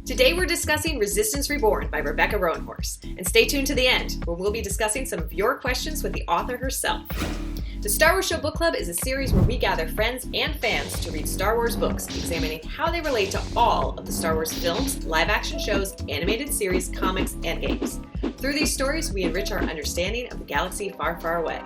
Today we're discussing Resistance Reborn by Rebecca Roanhorse, and stay tuned to the end, where we'll be discussing some of your questions with the author herself. The Star Wars Show Book Club is a series where we gather friends and fans to read Star Wars books, examining how they relate to all of the Star Wars films, live-action shows, animated series, comics, and games. Through these stories, we enrich our understanding of the galaxy far, far away.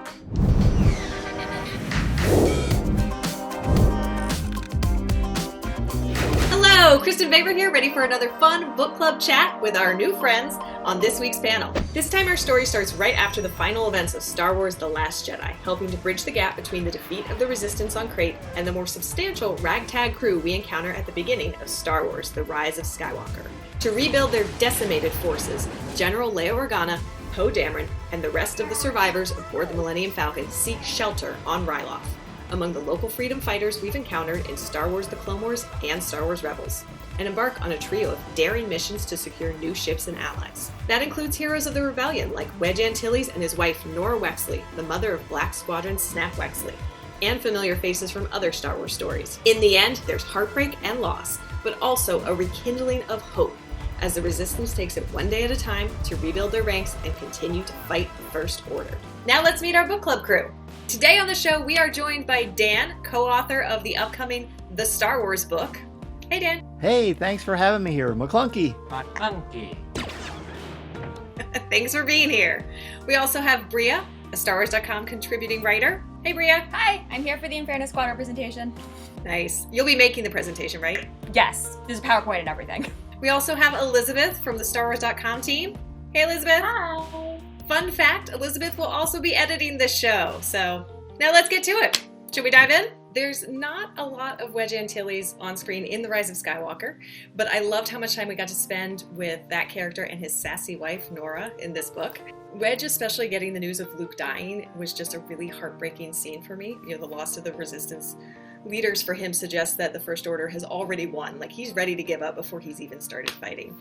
Hello, Kristin Baver here, ready for another fun book club chat with our new friends on this week's panel. This time our story starts right after the final events of Star Wars The Last Jedi, helping to bridge the gap between the defeat of the Resistance on Crate and the more substantial ragtag crew we encounter at the beginning of Star Wars The Rise of Skywalker. To rebuild their decimated forces, General Bria Lavorgna, Poe Dameron, and the rest of the survivors aboard the Millennium Falcon seek shelter on Ryloth, among the local freedom fighters we've encountered in Star Wars The Clone Wars and Star Wars Rebels, and embark on a trio of daring missions to secure new ships and allies. That includes heroes of the rebellion like Wedge Antilles and his wife Nora Wexley, the mother of Black Squadron's Snap Wexley, and familiar faces from other Star Wars stories. In the end, there's heartbreak and loss, but also a rekindling of hope as the Resistance takes it one day at a time to rebuild their ranks and continue to fight the First Order. Now let's meet our book club crew. Today on the show, we are joined by Dan, co-author of the upcoming The Star Wars book. Hey, Dan. Hey, thanks for having me here. McClunky. Thanks for being here. We also have Bria, a StarWars.com contributing writer. Hey, Bria. Hi, I'm here for the Inferno Squad representation. Nice. You'll be making the presentation, right? Yes, there's a PowerPoint and everything. We also have Elisabeth from the StarWars.com team. Hey, Elisabeth. Hi. Fun fact, Elisabeth will also be editing this show. So now let's get to it. Should we dive in? There's not a lot of Wedge Antilles on screen in The Rise of Skywalker, but I loved how much time we got to spend with that character and his sassy wife, Nora, in this book. Wedge, especially getting the news of Luke dying, was just a really heartbreaking scene for me. You know, the loss of the Resistance leaders for him suggests that the First Order has already won. Like, he's ready to give up before he's even started fighting.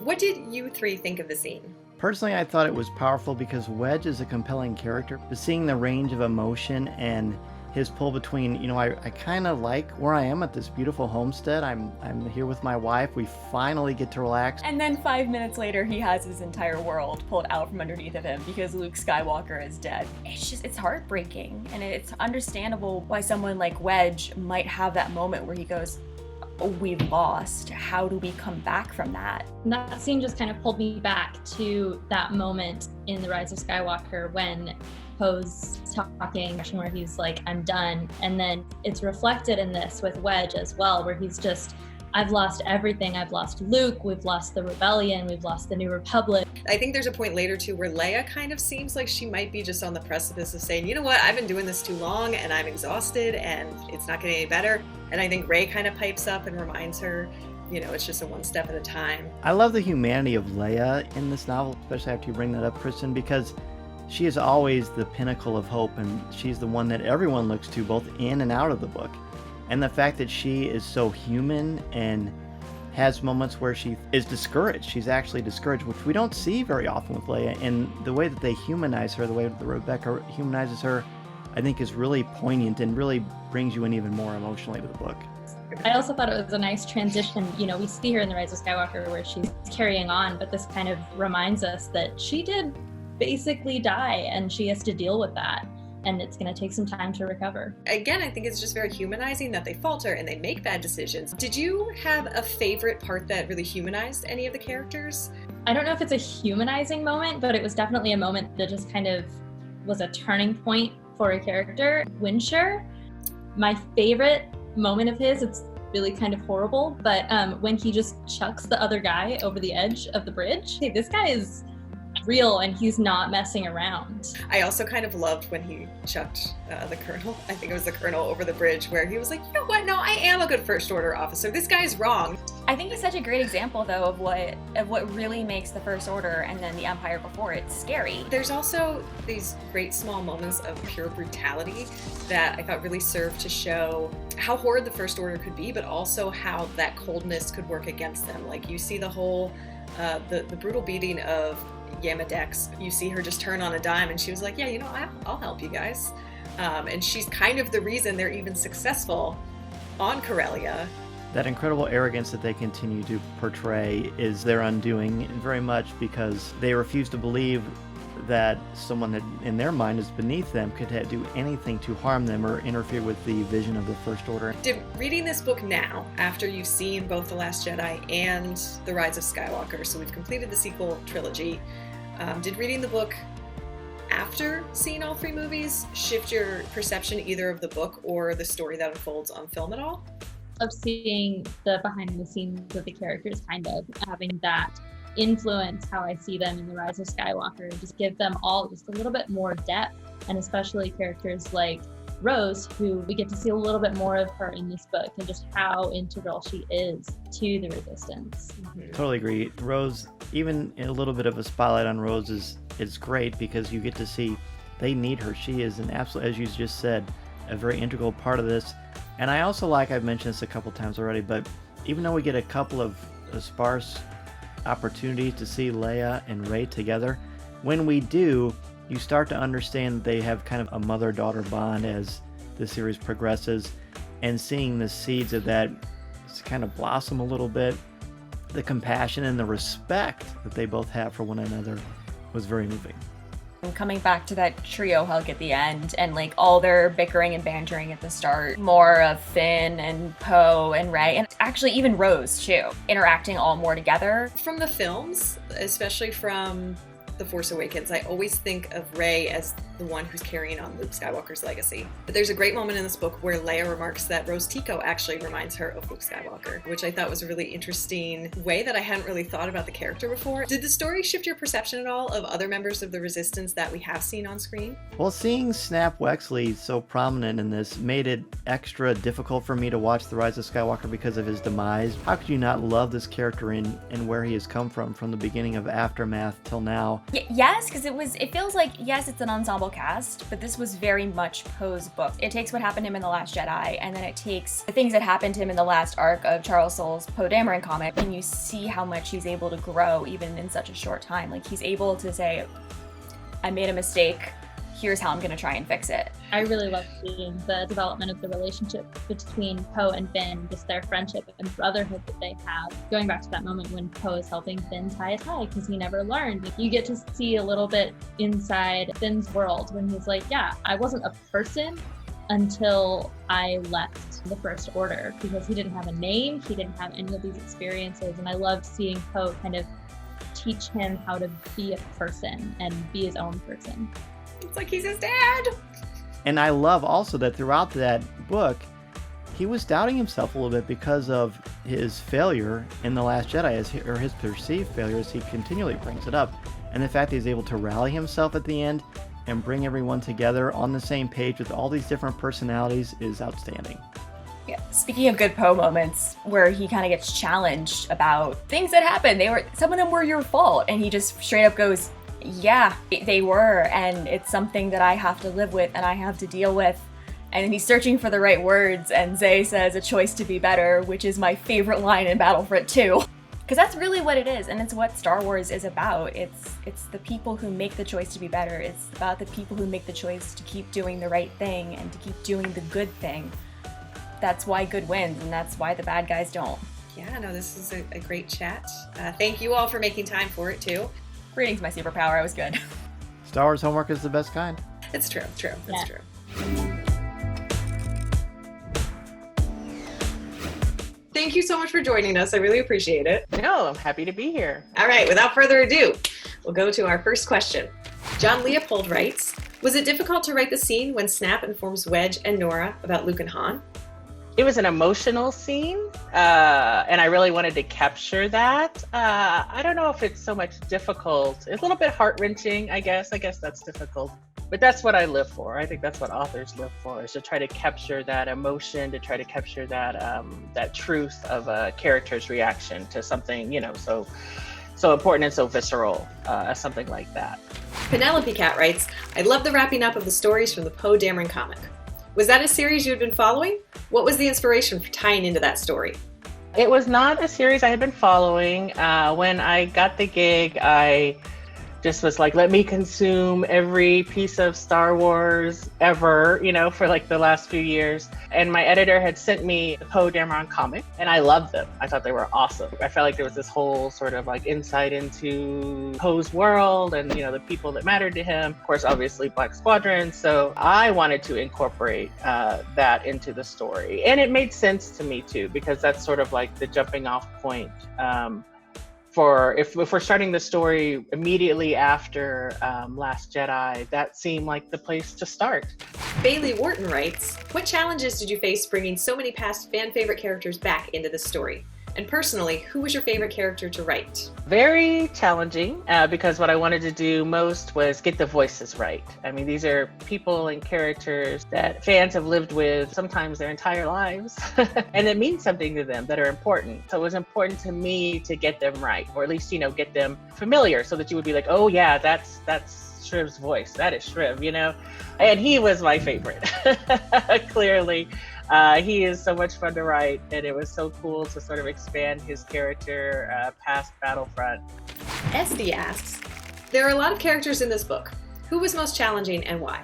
What did you three think of the scene? Personally, I thought it was powerful because Wedge is a compelling character. But seeing the range of emotion and his pull between, I kind of like where I am at this beautiful homestead. I'm here with my wife. We finally get to relax. And then 5 minutes later, he has his entire world pulled out from underneath of him because Luke Skywalker is dead. It's heartbreaking. And it's understandable why someone like Wedge might have that moment where he goes, oh, we've lost. How do we come back from that? And that scene just kind of pulled me back to that moment in The Rise of Skywalker when Poe's talking where he's like, I'm done. And then it's reflected in this with Wedge as well, where he's just, I've lost everything. I've lost Luke. We've lost the rebellion. We've lost the New Republic. I think there's a point later too where Leia kind of seems like she might be just on the precipice of saying, you know what, I've been doing this too long and I'm exhausted and it's not getting any better. And I think Rey kind of pipes up and reminds her, it's just a one step at a time. I love the humanity of Leia in this novel, especially after you bring that up, Kristin, because she is always the pinnacle of hope, and she's the one that everyone looks to both in and out of the book. And the fact that she is so human and has moments where she is discouraged. She's actually discouraged, which we don't see very often with Leia. And the way that they humanize her, the way that Rebecca humanizes her, I think is really poignant and really brings you in even more emotionally to the book. I also thought it was a nice transition. We see her in The Rise of Skywalker where she's carrying on, but this kind of reminds us that she did basically die and she has to deal with that. And it's going to take some time to recover. Again, I think it's just very humanizing that they falter and they make bad decisions. Did you have a favorite part that really humanized any of the characters? I don't know if it's a humanizing moment, but it was definitely a moment that just kind of was a turning point for a character. Winshire, my favorite moment of his, it's really kind of horrible, but when he just chucks the other guy over the edge of the bridge, hey, this guy is real and he's not messing around. I also kind of loved when he chucked the colonel, I think it was the colonel, over the bridge, where he was like, you know what, no, I am a good First Order officer. This guy's wrong. I think he's such a great example, though, of what really makes the First Order and then the Empire before it scary. There's also these great small moments of pure brutality that I thought really served to show how horrid the First Order could be, but also how that coldness could work against them. Like, you see the whole, the brutal beating of Yamadex. You see her just turn on a dime and she was like, yeah, I'll help you guys. And she's kind of the reason they're even successful on Corellia That incredible arrogance that they continue to portray is their undoing, very much because they refuse to believe that someone that in their mind is beneath them could do anything to harm them or interfere with the vision of the First Order. Did reading this book now, after you've seen both The Last Jedi and The Rise of Skywalker, so we've completed the sequel trilogy, did reading the book after seeing all three movies shift your perception either of the book or the story that unfolds on film at all? Of seeing the behind the scenes of the characters, kind of having that influence how I see them in The Rise of Skywalker, just give them all just a little bit more depth, and especially characters like Rose, who we get to see a little bit more of her in this book and just how integral she is to the Resistance. Totally agree. Rose, even a little bit of a spotlight on Rose is great because you get to see they need her. She is an absolute, as you just said, a very integral part of this. And I also like, I've mentioned this a couple times already, but even though we get a couple of sparse opportunities to see Leia and Rey together, when we do, you start to understand that they have kind of a mother-daughter bond as the series progresses, and seeing the seeds of that kind of blossom a little bit, the compassion and the respect that they both have for one another was very moving. And coming back to that trio hug at the end and like all their bickering and bantering at the start, more of Finn and Poe and Rey, and actually even Rose too, interacting all more together. From the films, especially from The Force Awakens, I always think of Rey as the one who's carrying on Luke Skywalker's legacy. But there's a great moment in this book where Leia remarks that Rose Tico actually reminds her of Luke Skywalker, which I thought was a really interesting way that I hadn't really thought about the character before. Did the story shift your perception at all of other members of the Resistance that we have seen on screen? Well, seeing Snap Wexley so prominent in this made it extra difficult for me to watch The Rise of Skywalker because of his demise. How could you not love this character and where he has come from the beginning of Aftermath till now? Yes, because it feels like, yes, it's an ensemble cast, but this was very much Poe's book. It takes what happened to him in The Last Jedi, and then it takes the things that happened to him in the last arc of Charles Soule's Poe Dameron comic, and you see how much he's able to grow even in such a short time. Like, he's able to say, I made a mistake, here's how I'm going to try and fix it. I really love seeing the development of the relationship between Poe and Finn, just their friendship and brotherhood that they have. Going back to that moment when Poe is helping Finn tie a tie because he never learned. You get to see a little bit inside Finn's world when he's like, yeah, I wasn't a person until I left the First Order, because he didn't have a name, he didn't have any of these experiences. And I loved seeing Poe kind of teach him how to be a person and be his own person. It's like he's his dad. And I love also that throughout that book, he was doubting himself a little bit because of his failure in The Last Jedi, or his perceived failure, as he continually brings it up. And the fact that he's able to rally himself at the end and bring everyone together on the same page with all these different personalities is outstanding. Yeah. Speaking of good Poe moments, where he kind of gets challenged about things that happened, some of them were your fault, and he just straight up goes, yeah, they were, and it's something that I have to live with and I have to deal with. And then he's searching for the right words, and Zay says, a choice to be better, which is my favorite line in Battlefront 2. Because that's really what it is, and it's what Star Wars is about. It's the people who make the choice to be better. It's about the people who make the choice to keep doing the right thing and to keep doing the good thing. That's why good wins, and that's why the bad guys don't. Yeah, no, this is a great chat. Thank you all for making time for it, too. Reading's my superpower. I was good. Star Wars homework is the best kind. It's true. That's true. Thank you so much for joining us. I really appreciate it. No, I'm happy to be here. All right, without further ado, we'll go to our first question. John Leopold writes, was it difficult to write the scene when Snap informs Wedge and Nora about Luke and Han? It was an emotional scene, and I really wanted to capture that. I don't know if it's so much difficult. It's a little bit heart-wrenching, I guess. That's difficult. But that's what I live for. I think that's what authors live for, is to try to capture that emotion, to try to capture that that truth of a character's reaction to something, so important and so visceral as something like that. Penelope Cat writes, I love the wrapping up of the stories from the Poe Dameron comic. Was that a series you had been following? What was the inspiration for tying into that story? It was not a series I had been following. When I got the gig, I just was like, let me consume every piece of Star Wars ever, for like the last few years. And my editor had sent me the Poe Dameron comic, and I loved them. I thought they were awesome. I felt like there was this whole sort of like insight into Poe's world and, the people that mattered to him. Of course, obviously Black Squadron. So I wanted to incorporate that into the story. And it made sense to me too, because that's sort of like the jumping off point. For if we're starting the story immediately after Last Jedi, that seemed like the place to start. Bailey Wharton writes, what challenges did you face bringing so many past fan favorite characters back into the story? And personally, who was your favorite character to write? Very challenging, because what I wanted to do most was get the voices right. I mean, these are people and characters that fans have lived with sometimes their entire lives, and it means something to them that are important. So it was important to me to get them right, or at least, get them familiar so that you would be like, oh yeah, that's Shriv's voice. That is Shriv, And he was my favorite, clearly. He is so much fun to write, and it was so cool to sort of expand his character past Battlefront. SD asks, there are a lot of characters in this book. Who was most challenging and why?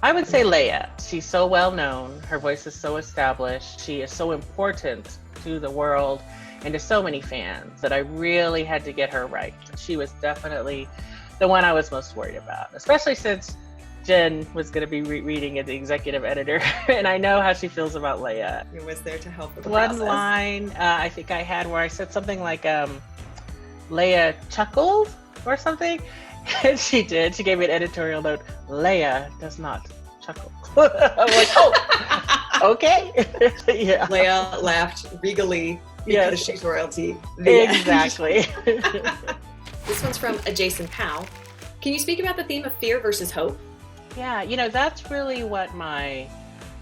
I would say Leia. She's so well known. Her voice is so established. She is so important to the world and to so many fans that I really had to get her right. She was definitely the one I was most worried about, especially since Jen was going to be reading as the executive editor, and I know how she feels about Leia. Who was there to help with the One process. line I think I had where I said something like, Leia chuckled or something, and she did. She gave me an editorial note, Leia does not chuckle. I'm like, oh, okay. Yeah. Leia laughed regally because Yes. she's royalty. The end. Exactly. This one's from Jason Powell. Can you speak about the theme of fear versus hope? Yeah, that's really what my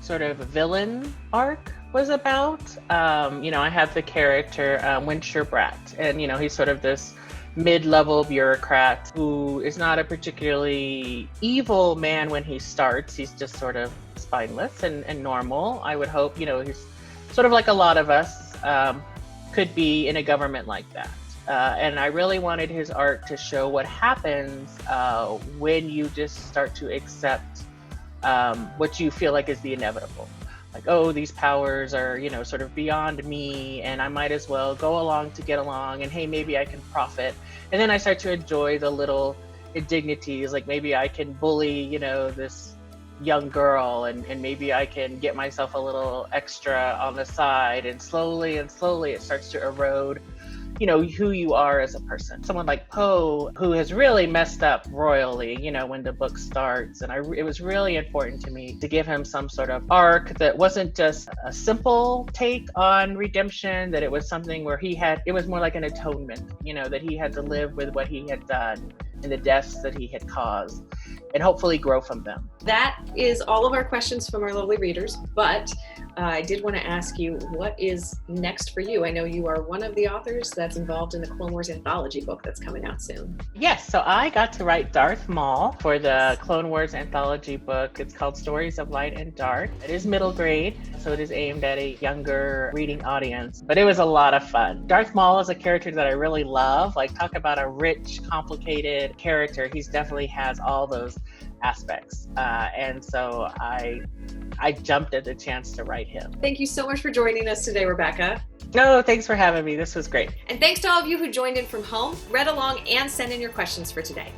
sort of villain arc was about. I have the character Winsher Bratt, and he's sort of this mid-level bureaucrat who is not a particularly evil man when he starts. He's just sort of spineless and normal. I would hope, he's sort of like a lot of us could be in a government like that. And I really wanted his arc to show what happens when you just start to accept what you feel like is the inevitable. Like, oh, these powers are, sort of beyond me, and I might as well go along to get along, and hey, maybe I can profit. And then I start to enjoy the little indignities, like maybe I can bully, this young girl, and maybe I can get myself a little extra on the side, and slowly it starts to erode who you are as a person. Someone like Poe, who has really messed up royally, when the book starts. And it was really important to me to give him some sort of arc that wasn't just a simple take on redemption, that it was something where it was more like an atonement, that he had to live with what he had done and the deaths that he had caused, and hopefully grow from them. That is all of our questions from our lovely readers, but I did want to ask you, what is next for you? I know you are one of the authors that's involved in the Clone Wars anthology book that's coming out soon. Yes, so I got to write Darth Maul for the Clone Wars anthology book. It's called Stories of Light and Dark. It is middle grade, so it is aimed at a younger reading audience, but it was a lot of fun. Darth Maul is a character that I really love. Like, talk about a rich, complicated character. He definitely has all those aspects, and so I jumped at the chance to write him. Thank you so much for joining us today, Rebecca. No, thanks for having me. This was great. And thanks to all of you who joined in from home, read along, and sent in your questions for today.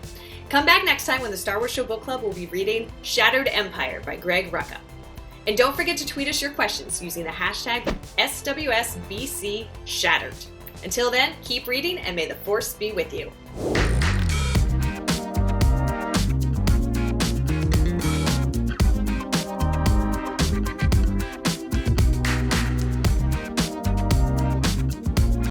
Come back next time when the Star Wars Show Book Club will be reading Shattered Empire by Greg Rucka. And don't forget to tweet us your questions using the hashtag SWSBCShattered. Until then, keep reading and may the Force be with you.